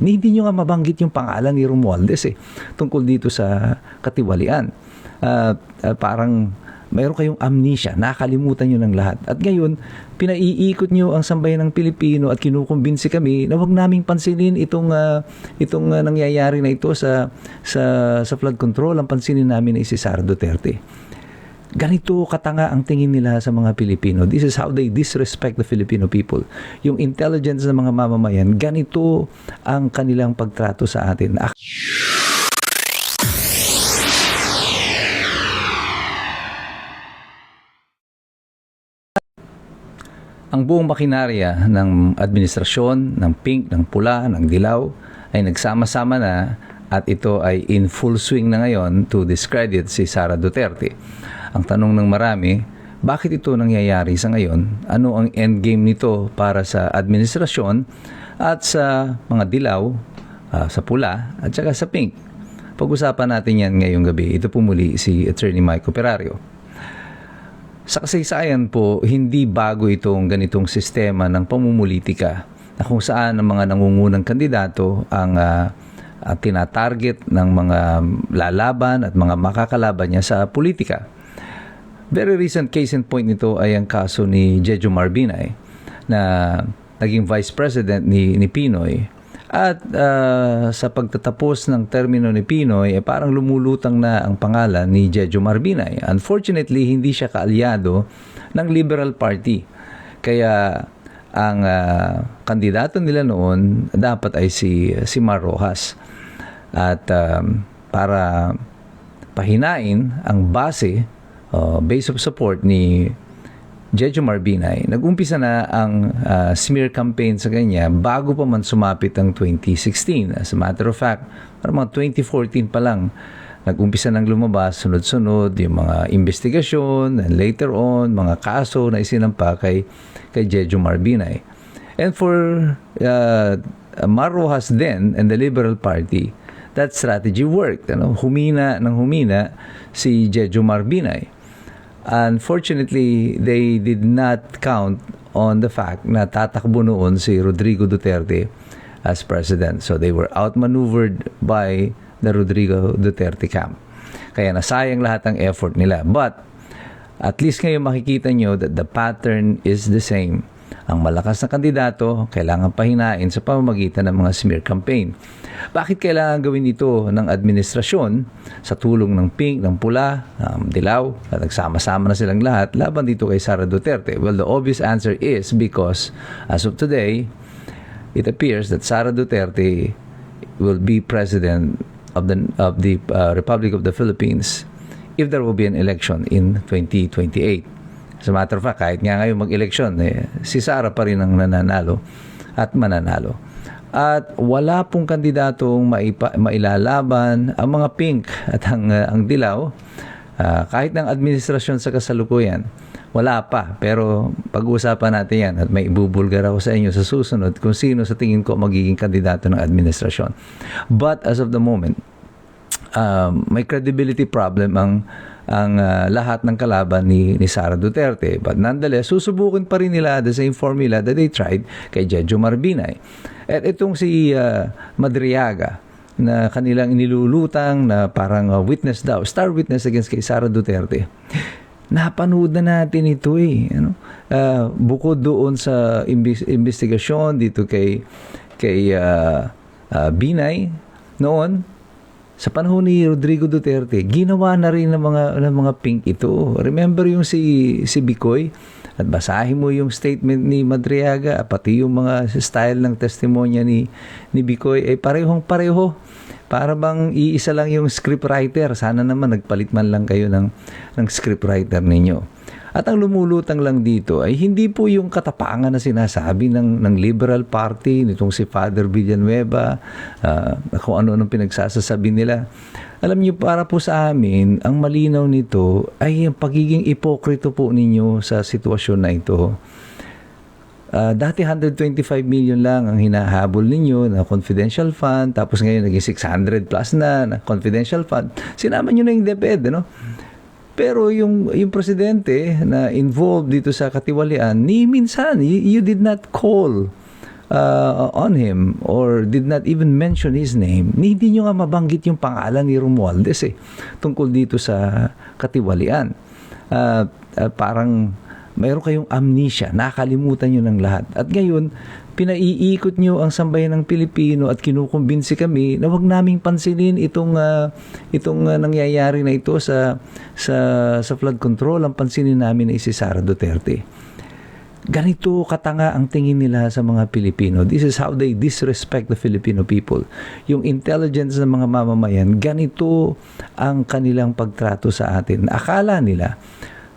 Hindi nyo nga mabanggit yung pangalan ni Romualdez tungkol dito sa katiwalian. Parang mayroon kayong amnesia, nakakalimutan nyo ng lahat. At ngayon, pinaiikot nyo ang sambayan ng Pilipino at kinukumbinsi kami na huwag naming pansinin itong nangyayari na ito sa flood control. Ang pansinin namin ay si Sara Duterte. Ganito katanga ang tingin nila sa mga Pilipino. This is how they disrespect the Filipino people. Yung intelligence ng mga mamamayan, ganito ang kanilang pagtrato sa atin. Ang buong makinarya ng administrasyon, ng pink, ng pula, ng dilaw ay nagsama-sama na at ito ay in full swing na ngayon to discredit si Sara Duterte. Ang tanong ng marami, bakit ito nangyayari sa ngayon? Ano ang endgame nito para sa administrasyon at sa mga dilaw, sa pula at saka sa pink? Pag-usapan natin yan ngayong gabi. Ito po muli si Attorney Mike Operario. Sa kasaysayan po, hindi bago itong ganitong sistema ng pamumulitika na kung saan ang mga nangungunang kandidato ang tinatarget ng mga lalaban at mga makakalaban niya sa politika. Very recent case in point nito ay ang kaso ni Jejomar Binay na naging Vice President ni Pinoy. At sa pagtatapos ng termino ni Pinoy, parang lumulutang na ang pangalan ni Jejomar Binay. Unfortunately, hindi siya kaalyado ng Liberal Party. Kaya ang kandidato nila noon dapat ay si Mar Rojas. At para pahinain ang base of support ni Jejomar Binay, nag-umpisa na ang smear campaign sa kanya bago pa man sumapit ang 2016. As a matter of fact, parang mga 2014 pa lang, nag-umpisa nang lumabas sunod-sunod yung mga investigasyon and later on, mga kaso na isinampa kay Jejomar Binay. And for Mar Rojas then and the Liberal Party, that strategy worked. Humina si Jejomar Binay. Unfortunately, they did not count on the fact na tatakbo noon si Rodrigo Duterte as president. So they were outmaneuvered by the Rodrigo Duterte camp. Kaya nasayang lahat ng effort nila. But at least ngayon makikita nyo that the pattern is the same. Ang malakas na kandidato, kailangan pahinain sa pamamagitan ng mga smear campaign. Bakit kailangan gawin ito ng administrasyon sa tulong ng pink, ng pula, ng dilaw, at nagsama-sama na silang lahat laban dito kay Sara Duterte? Well, the obvious answer is because as of today, it appears that Sara Duterte will be president of the Republic of the Philippines if there will be an election in 2028. As a matter of fact, kahit nga ngayon mag-eleksyon, si Sara pa rin ang nananalo at mananalo. At wala pong kandidatong mailalaban ang mga pink at ang dilaw, kahit ng administrasyon sa kasalukuyan. Wala pa, pero pag-uusapan natin yan at may ibubulgar ako sa inyo sa susunod kung sino sa tingin ko magiging kandidato ng administrasyon. But as of the moment, may credibility problem ang lahat ng kalaban ni Sara Duterte. But nonetheless, susubukin pa rin nila the same formula that they tried kay Jejomar Binay. At itong si Madriaga na kanilang inilulutang na parang witness daw, star witness against kay Sara Duterte. Napanood na natin ito bukod doon sa investigasyon dito kay Binay noon, sa panahon ni Rodrigo Duterte, ginawa na rin ng mga pink ito. Remember yung si Bicoy? At basahin mo yung statement ni Madriaga, pati yung mga style ng testimonya ni Bicoy, parehong-pareho. Para bang iisa lang yung scriptwriter. Sana naman nagpalit man lang kayo ng scriptwriter ninyo. At ang lumulutang lang dito ay hindi po yung katapangan na sinasabi ng Liberal Party, nitong si Father Villanueva, kung ano-anong pinagsasasabi nila. Alam niyo, para po sa amin, ang malinaw nito ay ang pagiging ipokrito po ninyo sa sitwasyon na ito. Dati 125 million lang ang hinahabol ninyo na confidential fund, tapos ngayon naging 600 plus na confidential fund. Sinama nyo na yung DepEd, Pero yung presidente na involved dito sa katiwalian, ni minsan, you did not call on him or did not even mention his name, hindi nyo nga mabanggit yung pangalan ni Romualdez tungkol dito sa katiwalian. Parang mayroon kayong amnesia, nakalimutan nyo ng lahat. At ngayon, pinaiikot nyo ang sambayan ng Pilipino at kinukumbinsi kami na huwag naming pansinin itong nangyayari na ito sa flood control. Ang pansinin namin ay si Sara Duterte. Ganito katanga ang tingin nila sa mga Pilipino. This is how they disrespect the Filipino people. Yung intelligence ng mga mamamayan, ganito ang kanilang pagtrato sa atin. Akala nila,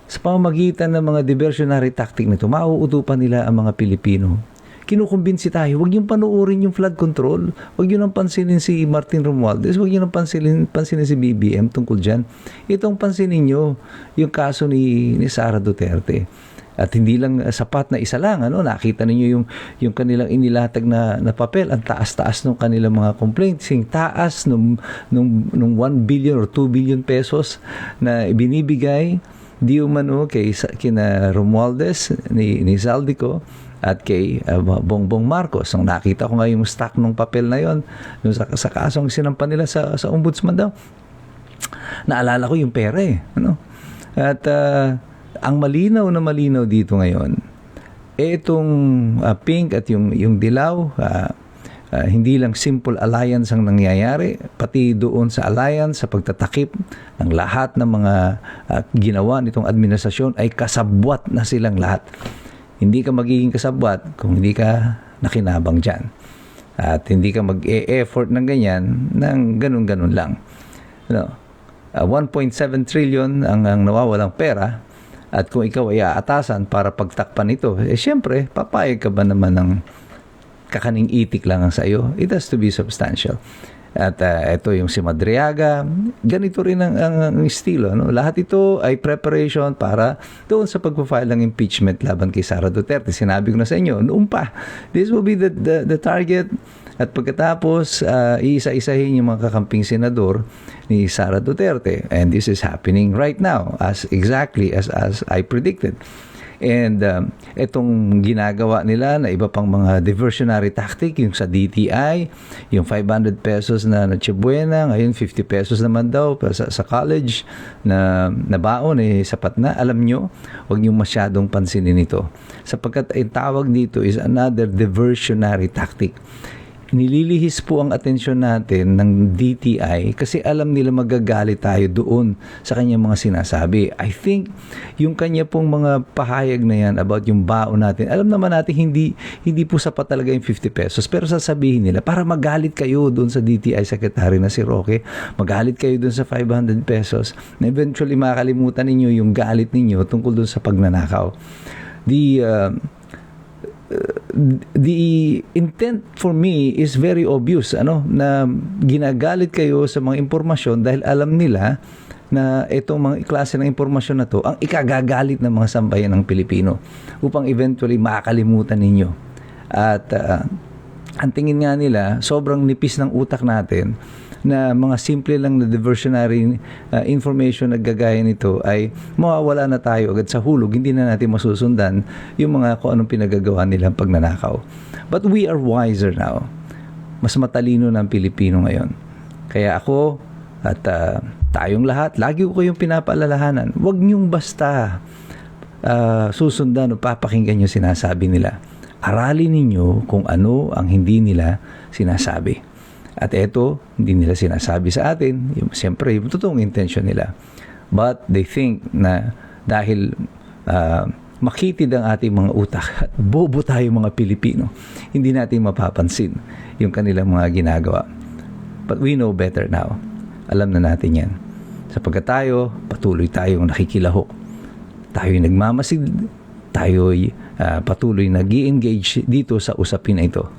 sa pamamagitan ng mga diversionary tactic nito, mauutupan nila ang mga Pilipino. Kinukumbinsi tayo, huwag yung panuorin yung flood control, huwag yun ang pansinin si Martin Romualdez, huwag yun ang pansinin si BBM tungkol dyan. Itong pansinin nyo, yung kaso ni Sara Duterte. At hindi lang sapat na isa lang, nakita ninyo yung kanilang inilatag na papel, ang taas-taas ng kanilang mga complaints, yung taas nung 1 billion or 2 billion pesos na binibigay di umano kina Romualdez, ni Zaldico at kay Bongbong Marcos. Ang nakita ko nga yung stock ng papel na yon sa kasong sinampan nila sa ombudsman daw. Naalala ko yung pera At ang malinaw na malinaw dito ngayon, itong pink at yung dilaw, hindi lang simple alliance ang nangyayari, pati doon sa alliance, sa pagtatakip ng lahat ng mga ginawa nitong administrasyon ay kasabwat na silang lahat. Hindi ka magiging kasabwat kung hindi ka nakinabang dyan. At hindi ka mag-e-effort ng ganyan ng ganun-ganun lang. 1.7 trillion ang nawawalang pera. At kung ikaw ay aatasan para pagtakpan ito, siyempre, papayag ka ba naman ng kakaning itik lang ang sa iyo? It has to be substantial. At ito yung si Madriaga, ganito rin ang estilo. Lahat ito ay preparation para doon sa pagpafile ng impeachment laban kay Sara Duterte. Sinabi ko na sa inyo, noon pa, this will be the target. At pagkatapos, iisa-isahin yung mga kakamping senador ni Sara Duterte. And this is happening right now, exactly as I predicted. And itong ginagawa nila na iba pang mga diversionary tactic, yung sa DTI, yung 500 pesos na Noche Buena, ngayon 50 pesos naman daw sa college na baon, sapat na. Alam nyo, huwag nyo masyadong pansinin ito. Sapagkat ang tawag dito is another diversionary tactic. Nililihis po ang atensyon natin ng DTI kasi alam nila magagalit tayo doon sa kanyang mga sinasabi. I think yung kanya pong mga pahayag na yan about yung baon natin, alam naman natin hindi po sapat talaga yung 50 pesos, pero sasabihin nila para magalit kayo doon sa DTI Secretary na si Roque, magalit kayo doon sa 500 pesos na eventually makalimutan ninyo yung galit ninyo tungkol doon sa pagnanakaw. The intent for me is very obvious, na ginagalit kayo sa mga impormasyon dahil alam nila na itong mga klase ng impormasyon na to ang ikagagalit ng mga sambayan ng Pilipino upang eventually makakalimutan ninyo. At ang tingin nga nila, sobrang nipis ng utak natin na mga simple lang na diversionary information na gagaya nito ay mawawala na tayo agad sa hulog. Hindi na natin masusundan yung mga kung anong pinagagawa nilang pagnanakaw. But we are wiser now. Mas matalino na ang Pilipino ngayon. Kaya ako at tayong lahat, lagi ko kayong pinapaalalahanan, huwag niyong basta susundan o papakinggan yung sinasabi nila. Aralin ninyo kung ano ang hindi nila sinasabi. At ito, hindi nila sinasabi sa atin, siyempre, yung totoong intention nila. But they think na dahil makitid ang ating mga utak at bobo tayo mga Pilipino, hindi natin mapapansin yung kanilang mga ginagawa. But we know better now. Alam na natin yan. Sapagkat tayo, patuloy tayong nakikilahok. Tayo'y nagmamasid, tayo'y patuloy nag-i-engage dito sa usapin na ito.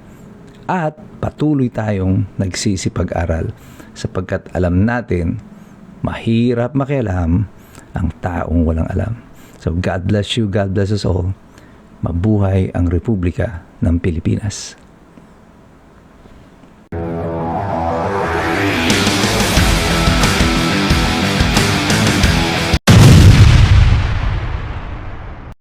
At patuloy tayong nagsisipag-aral sapagkat alam natin mahirap makialam ang taong walang alam. So God bless you, God bless us all. Mabuhay ang Republika ng Pilipinas.